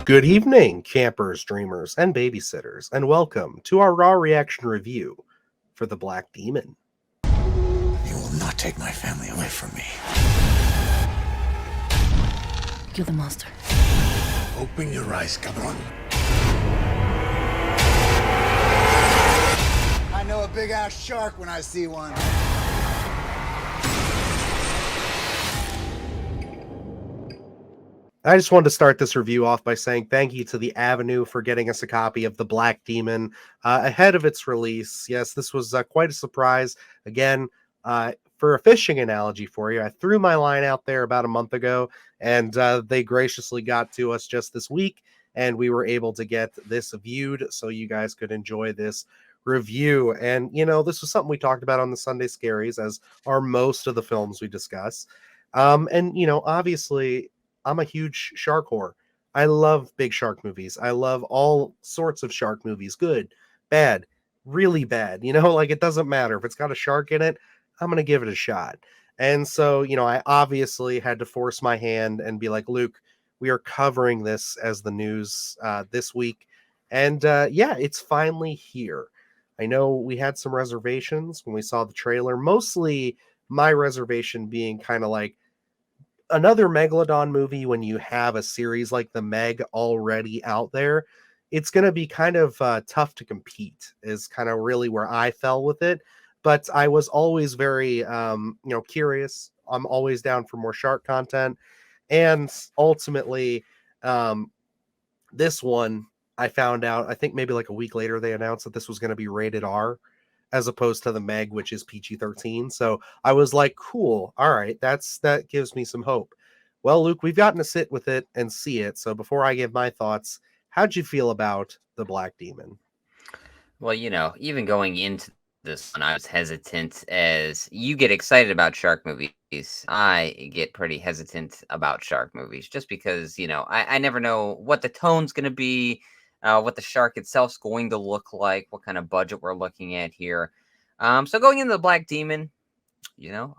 Good evening, campers, dreamers, and babysitters, and welcome to our raw reaction review for The Black Demon. You will not take my family away from me. You're the monster. Open your eyes, cabron. I know a big-ass shark when I see one. I just wanted to start this review off by saying thank you to the Avenue for getting us a copy of The Black Demon ahead of its release. Yes, this was quite a surprise. Again, for a fishing analogy for you, I threw my line out there about a month ago, and they graciously got to us just this week, and we were able to get this viewed so you guys could enjoy this review. And, this was something we talked about on the Sunday Scaries, as are most of the films we discuss. Obviously, I'm a huge shark whore. I love big shark movies. I love all sorts of shark movies. Good, bad, really bad. Like it doesn't matter. If it's got a shark in it, I'm going to give it a shot. And so, I obviously had to force my hand and be like, Luke, we are covering this as the news this week. And yeah, it's finally here. I know we had some reservations when we saw the trailer, mostly my reservation being kind of like, another Megalodon movie when you have a series like the Meg already out there, it's going to be kind of tough to compete is kind of really where I fell with it. But I was always very, curious. I'm always down for more shark content. And ultimately, this one, I found out, I think maybe like a week later, they announced that this was going to be rated R as opposed to the Meg, which is PG-13. So I was like, cool. All right. That gives me some hope. Well, Luke, we've gotten to sit with it and see it. So before I give my thoughts, how'd you feel about The Black Demon? Well, even going into this one, I was hesitant as you get excited about shark movies. I get pretty hesitant about shark movies just because, I never know what the tone's going to be, what the shark itself's going to look like, what kind of budget we're looking at here. So going into The Black Demon,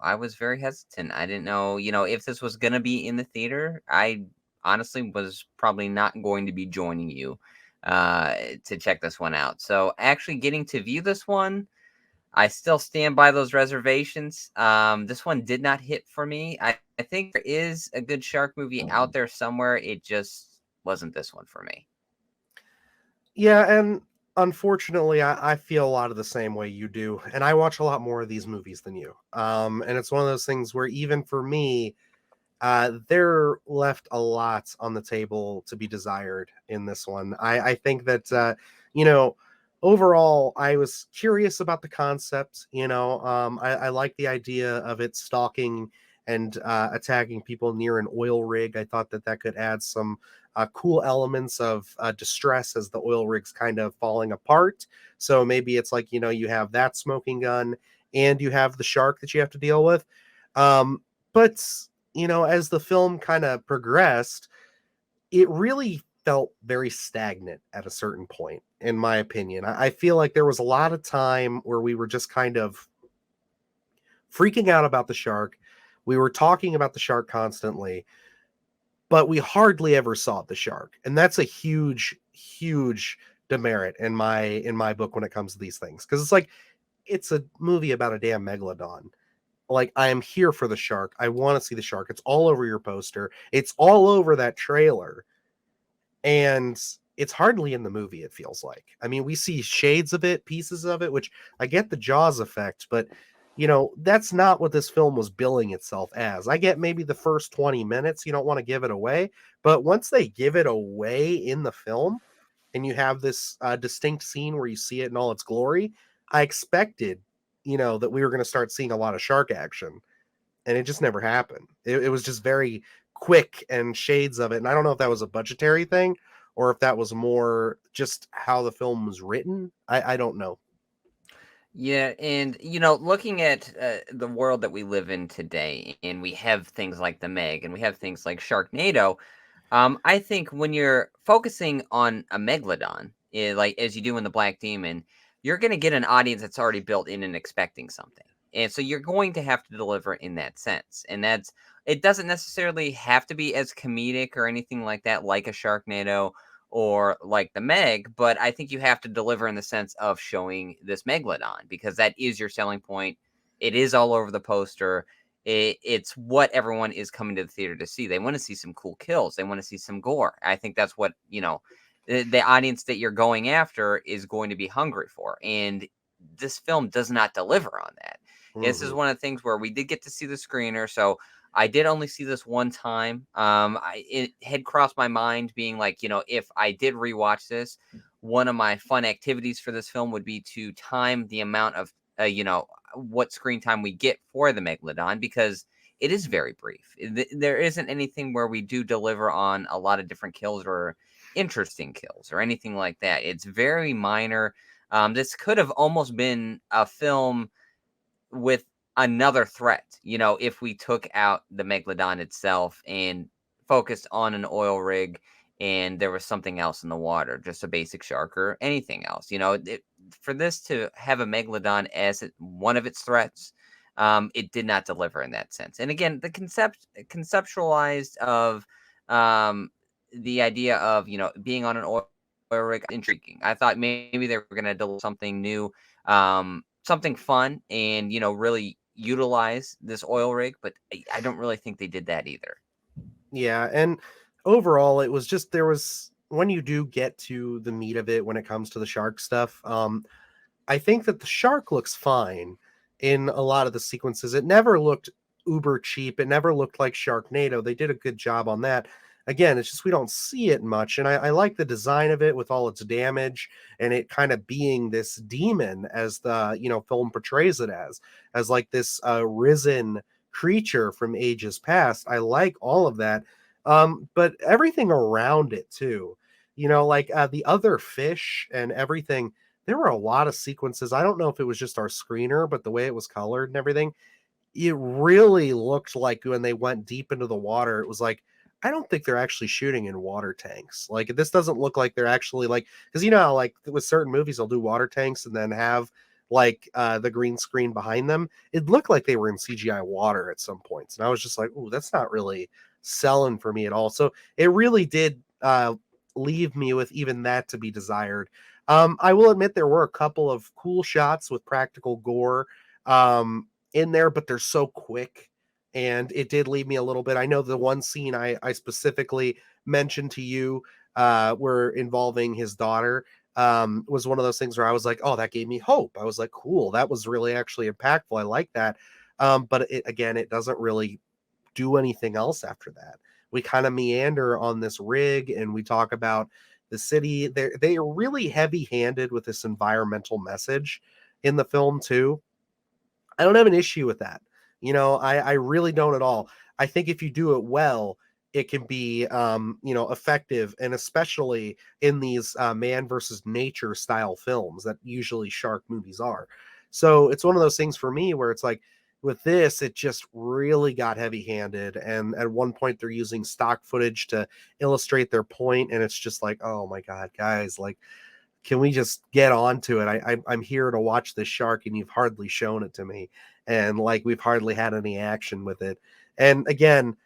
I was very hesitant. I didn't know, if this was going to be in the theater. I honestly was probably not going to be joining you to check this one out. So actually getting to view this one, I still stand by those reservations. This one did not hit for me. I think there is a good shark movie out there somewhere. It just wasn't this one for me. Yeah, and unfortunately, I feel a lot of the same way you do. And I watch a lot more of these movies than you. And it's one of those things where even for me, there left a lot on the table to be desired in this one. I think that, overall, I was curious about the concept. I like the idea of it stalking and attacking people near an oil rig. I thought that could add some cool elements of distress as the oil rig's kind of falling apart. So maybe it's like, you have that smoking gun and you have the shark that you have to deal with. But as the film kind of progressed, it really felt very stagnant at a certain point, in my opinion. I feel like there was a lot of time where we were just kind of freaking out about the shark. We were talking about the shark constantly, but we hardly ever saw the shark. And that's a huge, huge demerit in my book when it comes to these things. Because it's like, it's a movie about a damn megalodon. Like, I am here for the shark. I want to see the shark. It's all over your poster. It's all over that trailer. And it's hardly in the movie, it feels like. I mean, we see shades of it, pieces of it, which I get the Jaws effect, but, that's not what this film was billing itself as. I get maybe the first 20 minutes, you don't want to give it away. But once they give it away in the film and you have this distinct scene where you see it in all its glory, I expected that we were going to start seeing a lot of shark action, and it just never happened. It was just very quick and shades of it. And I don't know if that was a budgetary thing or if that was more just how the film was written. I don't know. Yeah, and looking at the world that we live in today, and we have things like the Meg, and we have things like Sharknado. I think when you're focusing on a megalodon, like as you do in the Black Demon, you're going to get an audience that's already built in and expecting something. And so you're going to have to deliver in that sense. And it doesn't necessarily have to be as comedic or anything like that, like a Sharknado or like the Meg, but I think you have to deliver in the sense of showing this megalodon because that is your selling point. It is all over the poster. It's what everyone is coming to the theater to see. They want to see some cool kills. They want to see some gore. I think that's what, the audience that you're going after is going to be hungry for. And this film does not deliver on that. This is Mhm. one of the things where we did get to see the screener. So I did only see this one time. It had crossed my mind being like, if I did rewatch this, one of my fun activities for this film would be to time the amount of, what screen time we get for the Megalodon because it is very brief. There isn't anything where we do deliver on a lot of different kills or interesting kills or anything like that. It's very minor. This could have almost been a film with another threat, if we took out the megalodon itself and focused on an oil rig and there was something else in the water, just a basic shark or anything else. For this to have a megalodon as one of its threats, it did not deliver in that sense. And again, the conceptualized of the idea of being on an oil rig intriguing. I thought maybe they were going to do something new, something fun, and really utilize this oil rig, but I don't really think they did that either. Yeah, and overall, it was just there was when you do get to the meat of it when it comes to the shark stuff. I think that the shark looks fine in a lot of the sequences. It never looked uber cheap. It never looked like Sharknado. They did a good job on that. Again, it's just we don't see it much. And I like the design of it with all its damage and it kind of being this demon as the, film portrays it as like this risen creature from ages past. I like all of that. But everything around it too, like the other fish and everything, there were a lot of sequences. I don't know if it was just our screener, but the way it was colored and everything, it really looked like when they went deep into the water, it was like, I don't think they're actually shooting in water tanks. Like this doesn't look like they're actually like, because how like with certain movies they'll do water tanks and then have like the green screen behind them. It looked like they were in CGI water at some points. And I was just like, oh, that's not really selling for me at all. So it really did leave me with even that to be desired. I will admit there were a couple of cool shots with practical gore in there, but they're so quick. And it did leave me a little bit. I know the one scene I specifically mentioned to you were involving his daughter was one of those things where I was like, oh, that gave me hope. I was like, cool, that was really actually impactful. I like that. But it doesn't really do anything else after that. We kind of meander on this rig and we talk about the city. They are really heavy handed with this environmental message in the film too. I don't have an issue with that. I really don't at all. I think if you do it well, it can be, effective, and especially in these man versus nature style films that usually shark movies are. So it's one of those things for me where it's like with this, it just really got heavy handed. And at one point, they're using stock footage to illustrate their point, and it's just like, oh my god, guys, like can we just get on to it? I'm here to watch this shark, and you've hardly shown it to me, and like we've hardly had any action with it. And again,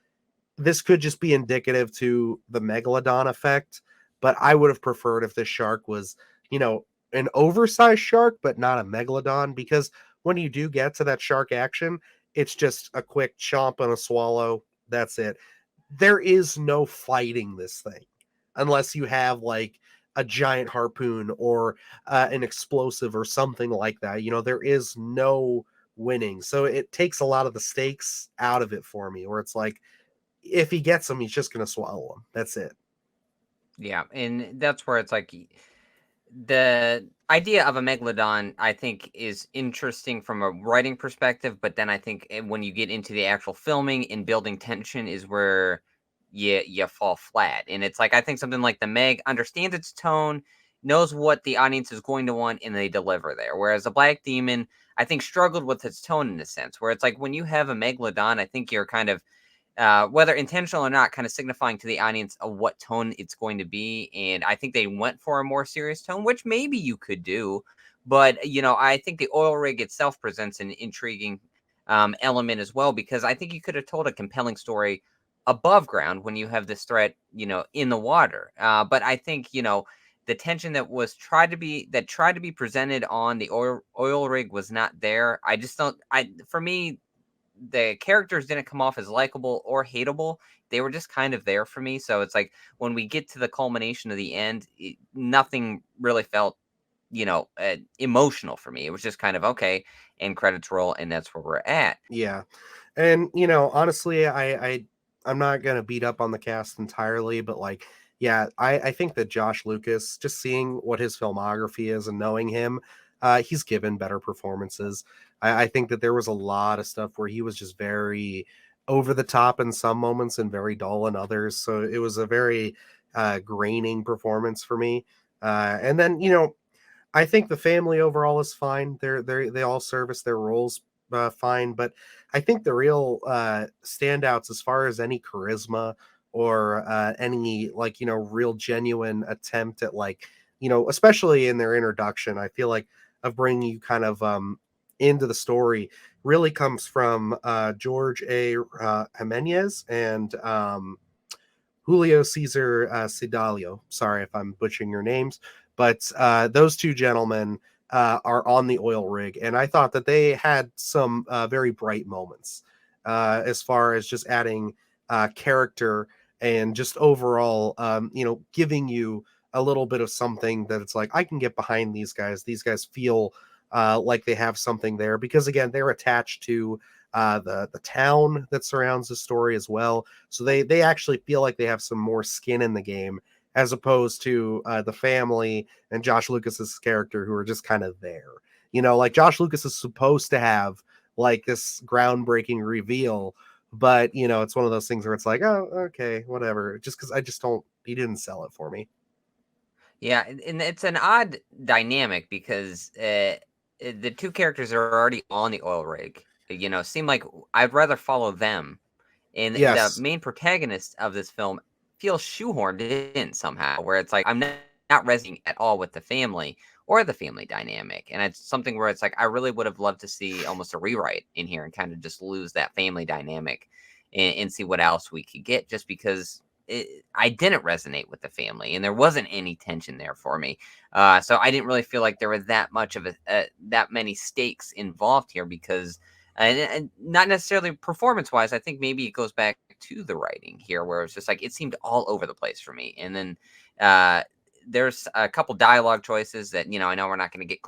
this could just be indicative to the megalodon effect, but I would have preferred if this shark was, an oversized shark, but not a megalodon, because when you do get to that shark action, it's just a quick chomp and a swallow. That's it. There is no fighting this thing unless you have like a giant harpoon or an explosive or something like that. There is no winning. So it takes a lot of the stakes out of it for me, where it's like, if he gets them, he's just going to swallow them. That's it. Yeah, and that's where it's like the idea of a megalodon, I think, is interesting from a writing perspective, but then I think when you get into the actual filming and building tension is where you fall flat. And it's like I think something like the Meg understands its tone, knows what the audience is going to want, and they deliver there. Whereas the Black Demon, I think, struggled with its tone in a sense, where it's like when you have a megalodon, I think you're kind of whether intentional or not, kind of signifying to the audience of what tone it's going to be. And I think they went for a more serious tone, which maybe you could do, But I think the oil rig itself presents an intriguing element as well, because I think you could have told a compelling story above ground when you have this threat, in the water. But I think the tension that tried to be presented on the oil rig was not there. I just don't. For me, the characters didn't come off as likable or hateable. They were just kind of there for me. So it's like when we get to the culmination of the end, nothing really felt, emotional for me. It was just kind of okay, and credits roll, and that's where we're at. Yeah. And honestly, I'm not gonna beat up on the cast entirely, but like, yeah, I think that Josh Lucas, just seeing what his filmography is and knowing him, he's given better performances. I think that there was a lot of stuff where he was just very over the top in some moments and very dull in others. So it was a very graining performance for me. And then I think the family overall is fine. They all service their roles fine, but I think the real standouts as far as any charisma or any like real genuine attempt at like especially in their introduction, I feel like of bringing you kind of into the story really comes from George A. Jimenez and Julio Cesar Sidalio. Sorry if I'm butchering your names, but those two gentlemen are on the oil rig, and I thought that they had some very bright moments as far as just adding character and just overall, giving you a little bit of something that it's like I can get behind these guys. These guys feel like they have something there because again they're attached to the town that surrounds the story as well. So they actually feel like they have some more skin in the game as opposed to the family and Josh Lucas's character who are just kind of there. Like Josh Lucas is supposed to have like this groundbreaking reveal, but it's one of those things where it's like, oh, okay, whatever. Just because I just don't, he didn't sell it for me. Yeah, and it's an odd dynamic because the two characters are already on the oil rig. Seem like I'd rather follow them, and the Yes, main protagonist of this film feels shoehorned in somehow, where it's like I'm not resonating at all with the family or the family dynamic, and it's something where it's like I really would have loved to see almost a rewrite in here and kind of just lose that family dynamic and see what else we could get, just because I didn't resonate with the family, and there wasn't any tension there for me. So I didn't really feel like there was that much of that many stakes involved here because, and not necessarily performance wise. I think maybe it goes back to the writing here, where it's just like it seemed all over the place for me. And then there's a couple dialogue choices that I know we're not going to get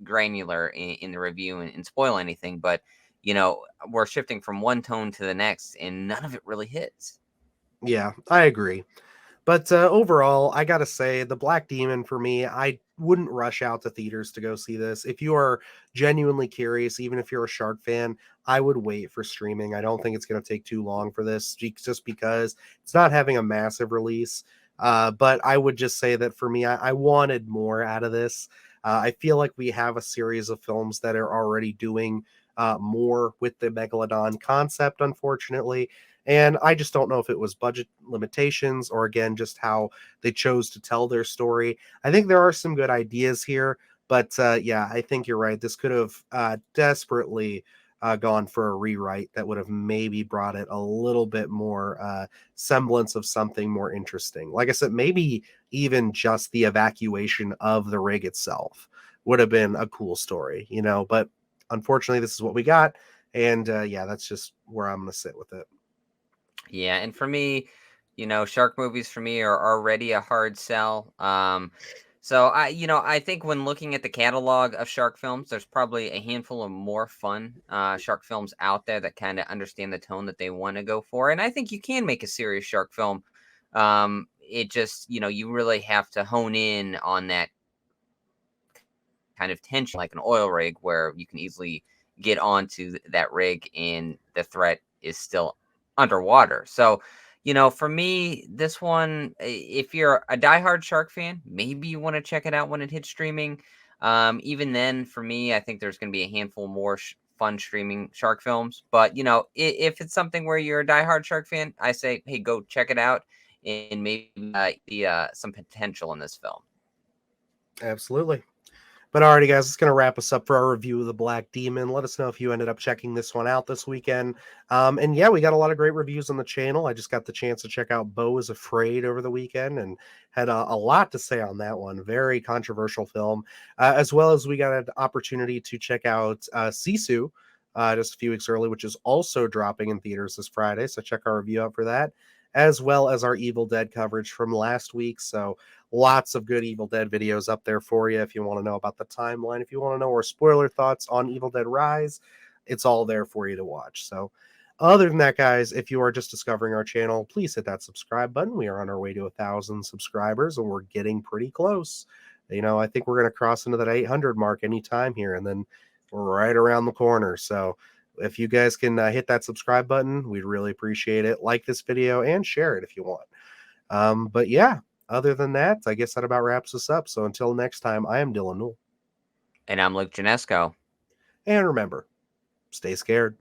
granular in the review and spoil anything, but we're shifting from one tone to the next, and none of it really hits. yeah, I agree. But overall, I gotta say, The Black Demon for me, I wouldn't rush out to theaters to go see this. If you are genuinely curious, even if you're a shark fan, I would wait for streaming. I don't think it's going to take too long for this, just because it's not having a massive release. But I would just say that for me, I wanted more out of this. I feel like we have a series of films that are already doing more with the Megalodon concept, unfortunately. And I just don't know if it was budget limitations or again just how they chose to tell their story. I think there are some good ideas here, but yeah, I think you're right. This could have desperately gone for a rewrite that would have maybe brought it a little bit more semblance of something more interesting. Like I said, maybe even just the evacuation of the rig itself would have been a cool story, But unfortunately, this is what we got, and yeah, that's just where I'm going to sit with it. Yeah, and for me, shark movies for me are already a hard sell. So I think when looking at the catalog of shark films, there's probably a handful of more fun shark films out there that kind of understand the tone that they want to go for, and I think you can make a serious shark film. It just, you really have to hone in on that kind of tension, like an oil rig, where you can easily get onto that rig and the threat is still underwater. So, for me, this one, if you're a diehard shark fan, maybe you want to check it out when it hits streaming. Even then, for me, I think there's going to be a handful more fun streaming shark films. But, if it's something where you're a diehard shark fan, I say, hey, go check it out and maybe some potential in this film. Absolutely. But alrighty, guys, it's going to wrap us up for our review of The Black Demon. Let us know if you ended up checking this one out this weekend. And yeah, we got a lot of great reviews on the channel. I just got the chance to check out Beau is Afraid over the weekend and had a lot to say on that one. Very controversial film. As well as we got an opportunity to check out Sisu just a few weeks early, which is also dropping in theaters this Friday. So check our review out for that, as well as our Evil Dead coverage from last week. So lots of good Evil Dead videos up there for you if you want to know about the timeline, if you want to know our spoiler thoughts on Evil Dead Rise, it's all there for you to watch. So other than that, guys, if you are just discovering our channel, please hit that subscribe button. We are on our way to 1,000 subscribers, and we're getting pretty close. I think we're going to cross into that 800 mark anytime here, and then we're right around the corner. So if you guys can hit that subscribe button, we'd really appreciate it. Like this video and share it if you want. But yeah, other than that, I guess that about wraps us up. So until next time, I am Dylan Newell. And I'm Luke Janesco. And remember, stay scared.